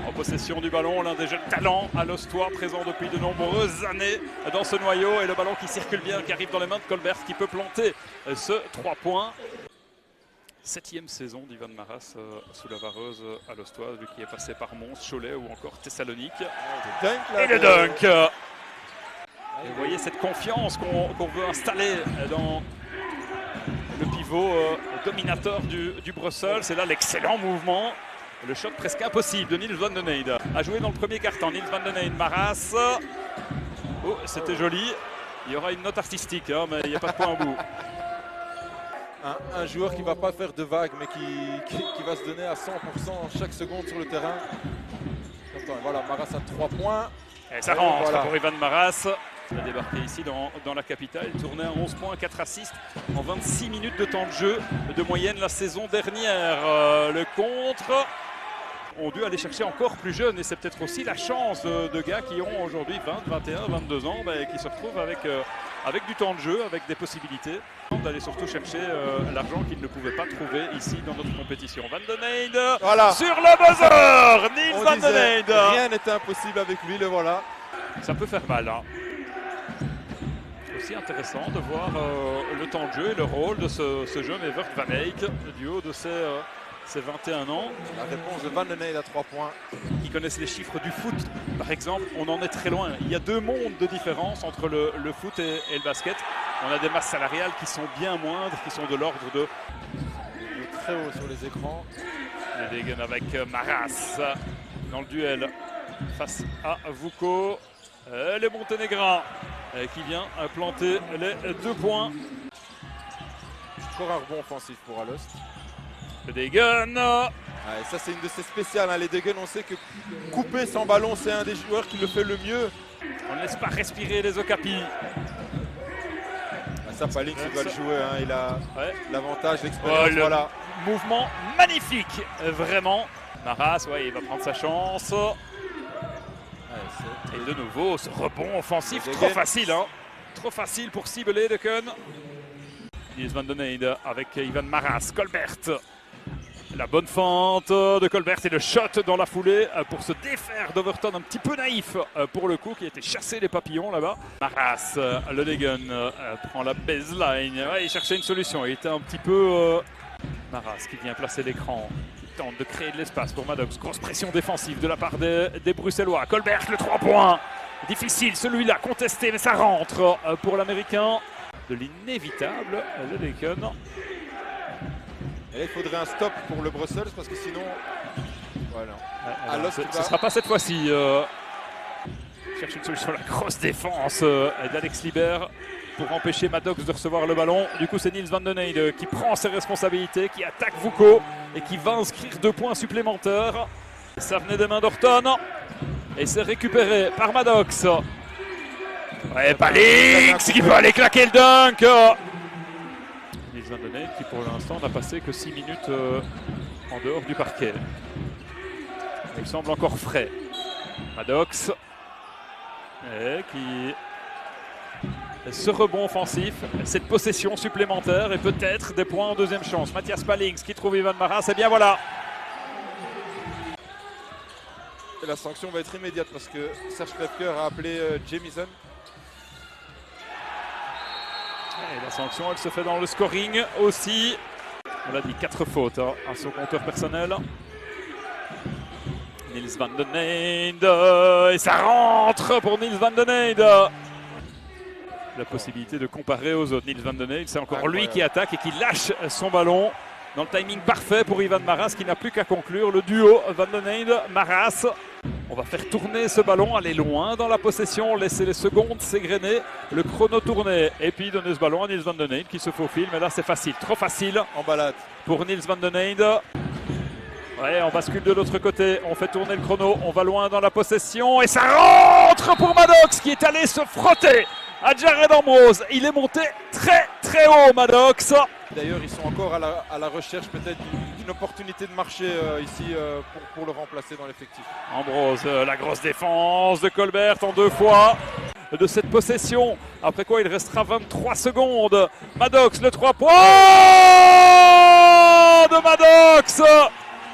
en possession du ballon, l'un des jeunes talents à l'Ostois, présent depuis de nombreuses années dans ce noyau. Et le ballon qui circule bien, qui arrive dans les mains de Colbert, qui peut planter ce 3 points. 7e saison d'Ivan Maras sous la vareuse à l'Ostois, lui qui est passé par Mons, Cholet ou encore Thessalonique. Et le dunk. Et vous voyez cette confiance qu'on veut installer dans le pivot dominateur du Brussels. C'est là l'excellent mouvement. Le shot presque impossible de Niels Van den Eynde. A joué dans le premier quart-temps. Niels Van den Eynde, Maras. Oh, c'était joli. Il y aura une note artistique, hein, mais il n'y a pas de point au bout. Un joueur qui ne va pas faire de vagues, mais qui va se donner à 100% chaque seconde sur le terrain. Attends, voilà, Maras a 3 points. Et ça rentre voilà. Pour Ivan Maras. Il a débarqué ici dans la capitale. Il tournait à 11 points, 4 assists en 26 minutes de temps de jeu de moyenne la saison dernière. Le contre ont dû aller chercher encore plus jeune. Et c'est peut-être aussi la chance de gars qui ont aujourd'hui 20, 21, 22 ans, qui se retrouvent avec du temps de jeu, avec des possibilités. D'aller surtout chercher l'argent qu'ils ne pouvaient pas trouver ici dans notre compétition. Van den Eynde voilà. Sur le buzzer. Niels Van den Eynde. Rien n'était impossible avec lui, le voilà. Ça peut faire mal. Hein. Aussi intéressant de voir le temps de jeu et le rôle de ce jeune Evert Van Eyck du haut de ses 21 ans. La réponse de Van den Eynde à 3 points. Qui connaissent les chiffres du foot, par exemple, on en est très loin. Il y a 2 mondes de différence entre le foot et le basket. On a des masses salariales qui sont bien moindres, qui sont de l'ordre de très haut sur les écrans. Degen avec Maras dans le duel face à Vuko. Le Monténégrin qui vient planter les 2 points. Encore un rebond offensif pour Alost. Le Degen. Ouais, ça c'est une de ses spéciales, hein. Les Degen, on sait que couper sans ballon, c'est un des joueurs qui le fait le mieux. On ne laisse pas respirer les Okapis. Ça, Palings, il doit le jouer, hein. Il a l'avantage, l'expérience. Voilà. Mouvement magnifique, vraiment. Maras, il va prendre sa chance. Et de nouveau, ce rebond offensif, trop facile. Hein. Trop facile pour cibler Deken. Niels Van den Eynde avec Ivan Maras, Colbert. La bonne fente de Colbert et le shot dans la foulée pour se défaire d'Overton, un petit peu naïf pour le coup, qui a été chassé les papillons là-bas. Maras, le Degen prend la baseline. Il cherchait une solution, il était un petit peu... Maras qui vient placer l'écran, qui tente de créer de l'espace pour Maddox. Grosse pression défensive de la part des Bruxellois. Colbert, le 3 points. Difficile celui-là, contesté, mais ça rentre pour l'Américain. De l'inévitable, le Degen. Et là, il faudrait un stop pour le Brussels parce que sinon, voilà. Ce ne sera pas cette fois-ci. Cherche une solution, la grosse défense d'Alex Libert pour empêcher Maddox de recevoir le ballon. Du coup, c'est Niels Van den Eynde qui prend ses responsabilités, qui attaque Vuko et qui va inscrire 2 points supplémentaires. Ça venait des mains d'Orton et c'est récupéré par Maddox. Palings qui peut aller claquer le dunk. Niels Van den Eynde qui pour l'instant n'a passé que 6 minutes en dehors du parquet. Il semble encore frais. Maddox qui ce rebond offensif, cette possession supplémentaire et peut-être des points en deuxième chance. Mathias Palings qui trouve Ivan Maras, et bien voilà. Et la sanction va être immédiate parce que Serge Klefker a appelé Jamison. Et la sanction, elle se fait dans le scoring aussi. On l'a dit, 4 fautes à son compteur personnel. Niels Van den Eynde, et ça rentre pour Niels Van den Eynde. La possibilité de comparer aux autres. Niels Van den Eynde, c'est encore lui qui attaque et qui lâche son ballon dans le timing parfait pour Ivan Maras qui n'a plus qu'à conclure le duo Van den Eynde-Maras. On va faire tourner ce ballon, aller loin dans la possession, laisser les secondes s'égrener, le chrono tourner et puis donner ce ballon à Niels Van den Eynde qui se faufile. Mais là c'est facile, trop facile en balade pour Niels Van den Eynde. On bascule de l'autre côté, on fait tourner le chrono, on va loin dans la possession et ça rentre pour Maddox qui est allé se frotter à Jared Ambrose. Il est monté très très haut, Maddox. D'ailleurs, ils sont encore à la recherche peut-être d'une opportunité de marché ici pour le remplacer dans l'effectif. Ambrose, la grosse défense de Colbert en 2 fois de cette possession. Après quoi, il restera 23 secondes. Maddox, le 3 points de Maddox.